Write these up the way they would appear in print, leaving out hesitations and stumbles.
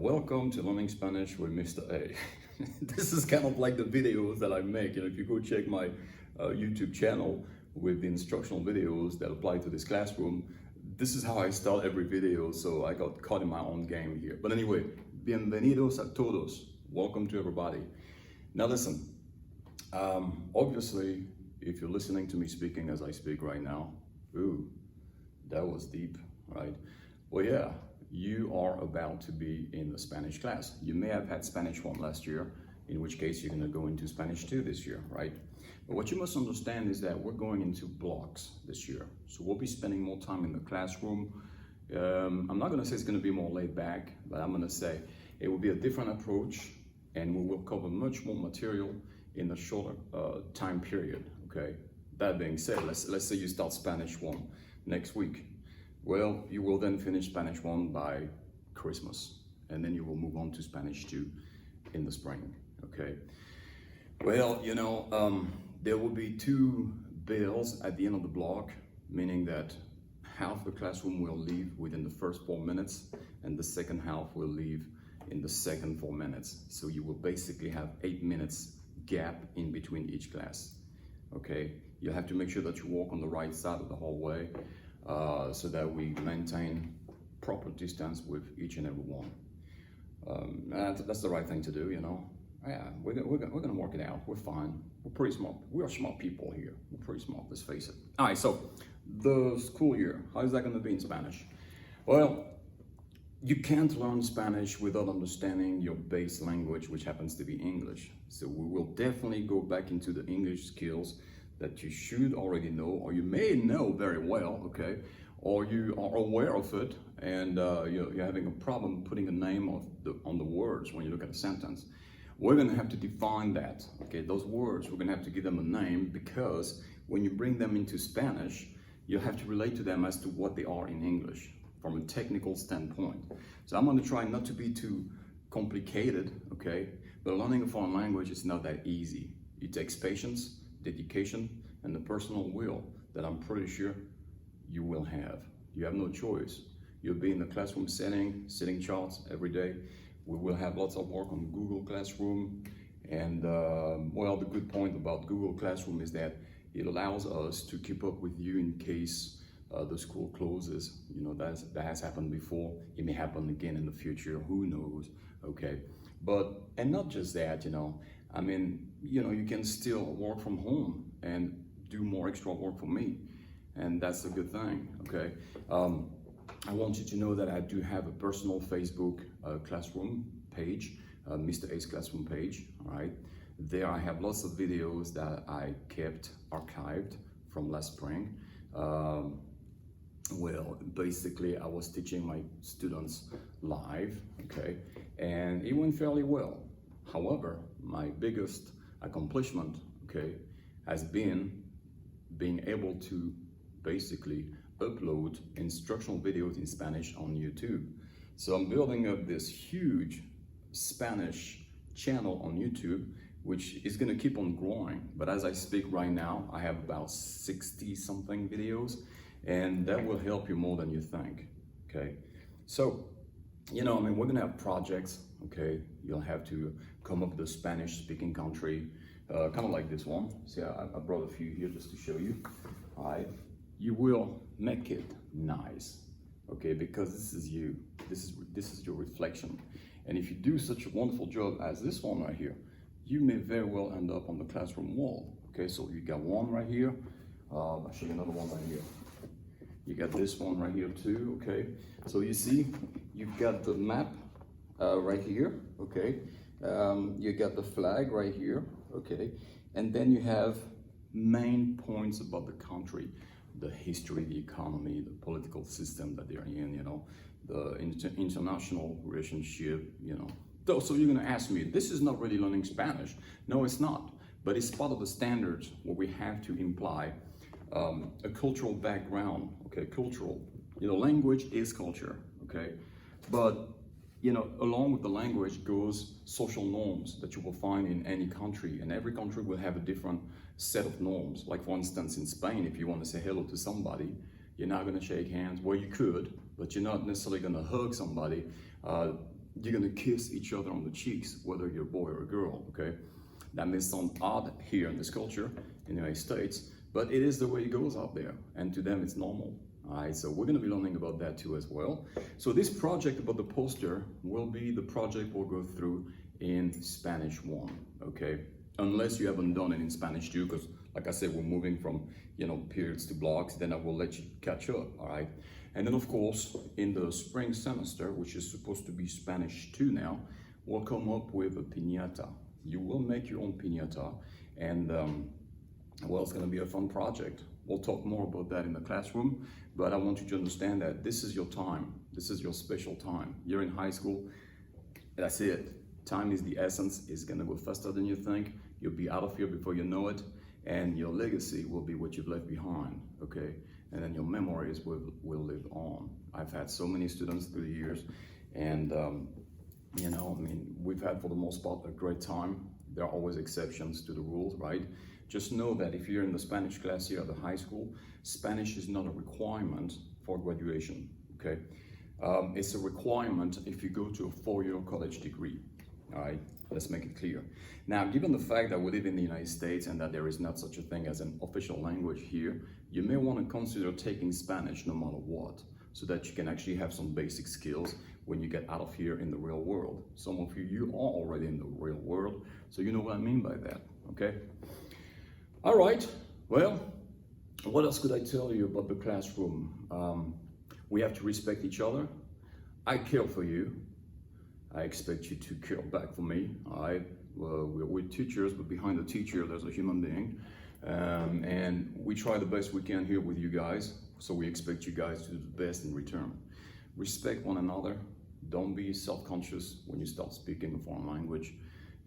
Welcome to Learning Spanish with Mr. A. This is kind of like the videos that I make. If you go check my YouTube channel with the instructional videos that apply to this classroom, this is how I start every video, so I got caught in my own game here. But anyway, bienvenidos a todos. Welcome to everybody. Now listen, obviously, if you're listening to me speaking as I speak right now, ooh, that was deep, right? Well, yeah. You are about to be in the Spanish class. You may have had Spanish 1 last year, in which case you're going to go into Spanish 2 this year, right? But what you must understand is that we're going into blocks this year. So we'll be spending more time in the classroom. I'm not going to say it's going to be more laid back, but I'm going to say it will be a different approach, and we will cover much more material in a shorter time period, okay? That being said, let's say you start Spanish 1 next week. Well, you will then finish Spanish 1 by Christmas, and then you will move on to Spanish 2 in the spring, okay? Well, there will be 2 bells at the end of the block, meaning that half the classroom will leave within the first 4 minutes, and the second half will leave in the second 4 minutes. So you will basically have 8 minutes gap in between each class, okay? You have to make sure that you walk on the right side of the hallway, so that we maintain proper distance with each and every one. That's the right thing to do, Yeah, we're gonna work it out. We're fine. We're pretty smart. We are smart people here. We're pretty smart, let's face it. All right, so the school year, how is that gonna be in Spanish? Well, you can't learn Spanish without understanding your base language, which happens to be English. So we will definitely go back into the English skills that you should already know, or you may know very well, okay? Or you are aware of it, and you're having a problem putting a name on the words when you look at a sentence. We're gonna have to define that, okay? Those words, we're gonna have to give them a name, because when you bring them into Spanish, you have to relate to them as to what they are in English from a technical standpoint. So I'm gonna try not to be too complicated, okay? But learning a foreign language is not that easy. It takes patience, dedication, and the personal will that I'm pretty sure you will have. You have no choice. You'll be in the classroom setting, sitting charts every day. We will have lots of work on Google Classroom. And well, the good point about Google Classroom is that it allows us to keep up with you in case the school closes. That has happened before. It may happen again in the future, who knows, okay? And not just that, you can still work from home and do more extra work for me. And that's a good thing, okay? I want you to know that I do have a personal Facebook classroom page, Mr. A's classroom page, all right? There I have lots of videos that I kept archived from last spring. Well, basically I was teaching my students live, okay? And it went fairly well. However, my biggest accomplishment, okay, has been being able to basically upload instructional videos in Spanish on YouTube. So I'm building up this huge Spanish channel on YouTube, which is gonna keep on growing. But as I speak right now, I have about 60 something videos, and that will help you more than you think, okay? So, we're gonna have projects, okay? You'll have to come up with a Spanish-speaking country, kind of like this one. See, I brought a few here just to show you. All right, you will make it nice, okay? Because this is you. This is your reflection. And if you do such a wonderful job as this one right here, you may very well end up on the classroom wall. Okay, so you got one right here. I'll show you another one right here. You got this one right here too, okay? So you see, you've got the map right here, okay? You got the flag right here, okay? And then you have main points about the country, the history, the economy, the political system that they're in, the international relationship, So you're gonna ask me, this is not really learning Spanish. No, it's not, but it's part of the standards where we have to imply a cultural background, okay, cultural. Language is culture, okay? But, along with the language goes social norms that you will find in any country, and every country will have a different set of norms. Like for instance, in Spain, if you want to say hello to somebody, you're not gonna shake hands. Well, you could, but you're not necessarily gonna hug somebody. you're gonna kiss each other on the cheeks, whether you're a boy or a girl, okay? That may sound odd here in this culture, in the United States, but it is the way it goes out there, and to them it's normal. All right, so we're gonna be learning about that too as well. So this project about the poster will be the project we'll go through in Spanish 1, okay? Unless you haven't done it in Spanish 2, because like I said, we're moving from, periods to blocks, then I will let you catch up, all right? And then of course, in the spring semester, which is supposed to be Spanish 2 now, we'll come up with a piñata. You will make your own piñata, and well, it's gonna be a fun project. We'll talk more about that in the classroom, but I want you to understand that this is your time. This is your special time. You're in high school, that's it. Time is the essence. It's gonna go faster than you think. You'll be out of here before you know it, and your legacy will be what you've left behind, okay? And then your memories will live on. I've had so many students through the years, and we've had for the most part a great time. There are always exceptions to the rules, right? Just know that if you're in the Spanish class here at the high school, Spanish is not a requirement for graduation, okay? It's a requirement if you go to a 4-year college degree, all right? Let's make it clear. Now, given the fact that we live in the United States and that there is not such a thing as an official language here, you may want to consider taking Spanish no matter what, so that you can actually have some basic skills when you get out of here in the real world. Some of you are already in the real world, so you know what I mean by that, okay? All right, well, what else could I tell you about the classroom? We have to respect each other. I care for you. I expect you to care back for me, all right? Well, we're teachers, but behind the teacher, there's a human being. And we try the best we can here with you guys, so we expect you guys to do the best in return. Respect one another. Don't be self-conscious when you start speaking a foreign language.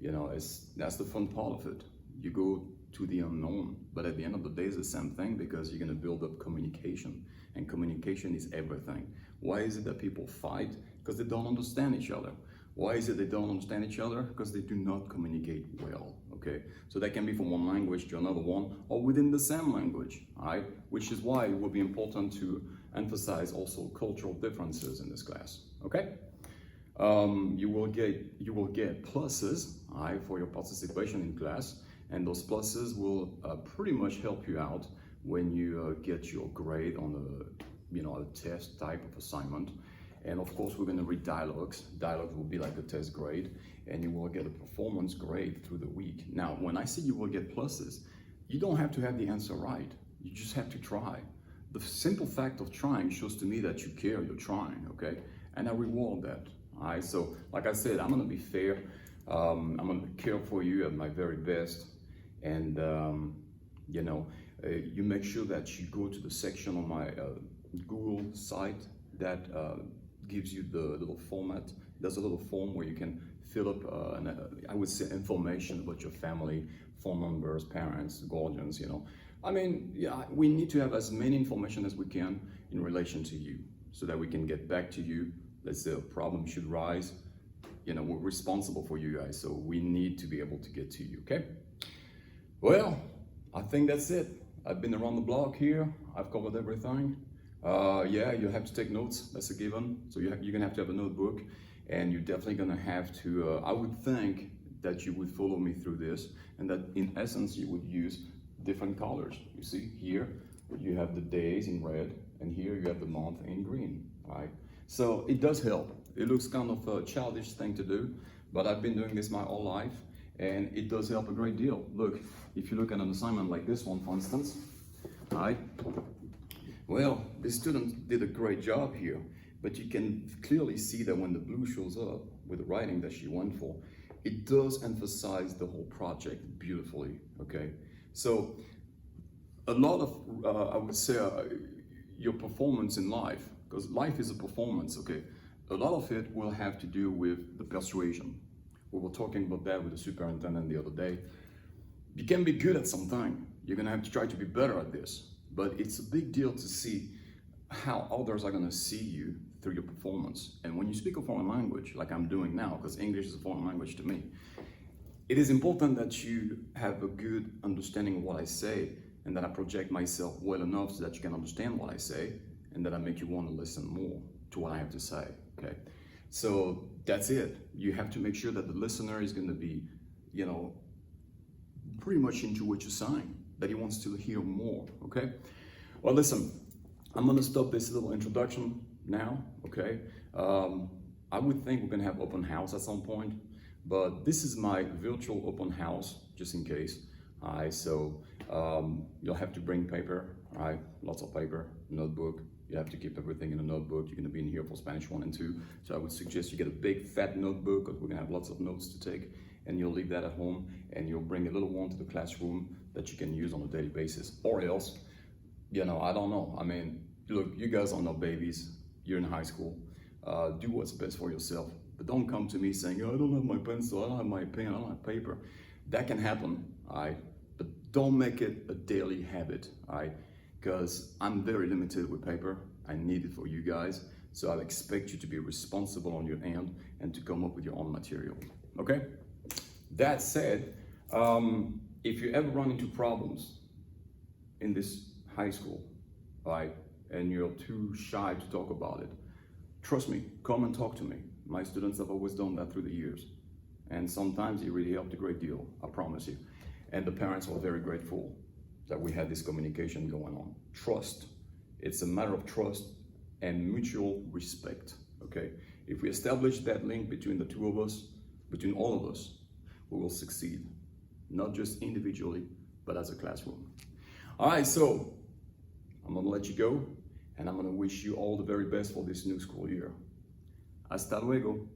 That's the fun part of it. You go to the unknown, but at the end of the day, it's the same thing, because you're gonna build up communication, and communication is everything. Why is it that people fight? Because they don't understand each other. Why is it they don't understand each other? Because they do not communicate well, okay? So that can be from one language to another one, or within the same language, all right? Which is why it will be important to emphasize also cultural differences in this class, okay? You will get pluses, all right, for your participation in class, and those pluses will pretty much help you out when you get your grade on a test type of assignment. And of course, we're going to read dialogues. Dialogues will be like a test grade, and you will get a performance grade through the week. Now, when I say you will get pluses, you don't have to have the answer right. You just have to try. The simple fact of trying shows to me that you care, you're trying, okay? And I reward that, all right? So, like I said, I'm going to be fair. I'm going to care for you at my very best. And, you make sure that you go to the section on my Google site that gives you the little format. There's a little form where you can fill up, I would say, information about your family, phone numbers, parents, guardians, we need to have as many information as we can in relation to you, so that we can get back to you. Let's say a problem should rise. We're responsible for you guys, so we need to be able to get to you, okay? Well, I think that's it. I've been around the block here. I've covered everything. Yeah, you have to take notes. That's a given. So you're gonna have to have a notebook, and you're definitely gonna have to, I would think that you would follow me through this, and that in essence, you would use different colors. You see here, you have the days in red, and here you have the month in green, right? So it does help. It looks kind of a childish thing to do, but I've been doing this my whole life, and it does help a great deal. Look, if you look at an assignment like this one, for instance, right? Well, this student did a great job here, but you can clearly see that when the blue shows up with the writing that she went for, it does emphasize the whole project beautifully, okay? So a lot of, I would say, your performance in life, because life is a performance, okay? A lot of it will have to do with the persuasion. We were talking about that with the superintendent the other day. You can be good at something. You're gonna have to try to be better at this. But it's a big deal to see how others are gonna see you through your performance. And when you speak a foreign language, like I'm doing now, because English is a foreign language to me, it is important that you have a good understanding of what I say, and that I project myself well enough so that you can understand what I say, and that I make you want to listen more to what I have to say, okay? So that's it. You have to make sure that the listener is going to be, pretty much into what you're saying, that he wants to hear more, okay? Well, listen, I'm going to stop this little introduction now, okay? I would think we're going to have open house at some point, but this is my virtual open house, just in case. All right, so you'll have to bring paper, all right? Lots of paper, notebook. You have to keep everything in a notebook. You're going to be in here for Spanish 1 and 2. So I would suggest you get a big fat notebook, because we're going to have lots of notes to take, and you'll leave that at home, and you'll bring a little one to the classroom that you can use on a daily basis. Or else, I don't know. I mean, look, you guys are not babies. You're in high school. Do what's best for yourself. But don't come to me saying, I don't have my pencil, I don't have my pen, I don't have paper. That can happen, all right? But don't make it a daily habit, all right? Because I'm very limited with paper. I need it for you guys. So I expect you to be responsible on your end and to come up with your own material, okay? That said, if you ever run into problems in this high school, right, and you're too shy to talk about it, trust me, come and talk to me. My students have always done that through the years. And sometimes it really helped a great deal, I promise you. And the parents were very grateful that we had this communication going on. Trust. It's a matter of trust and mutual respect, okay? If we establish that link between the two of us, between all of us, we will succeed. Not just individually, but as a classroom. All right, so I'm gonna let you go, and I'm gonna wish you all the very best for this new school year. Hasta luego.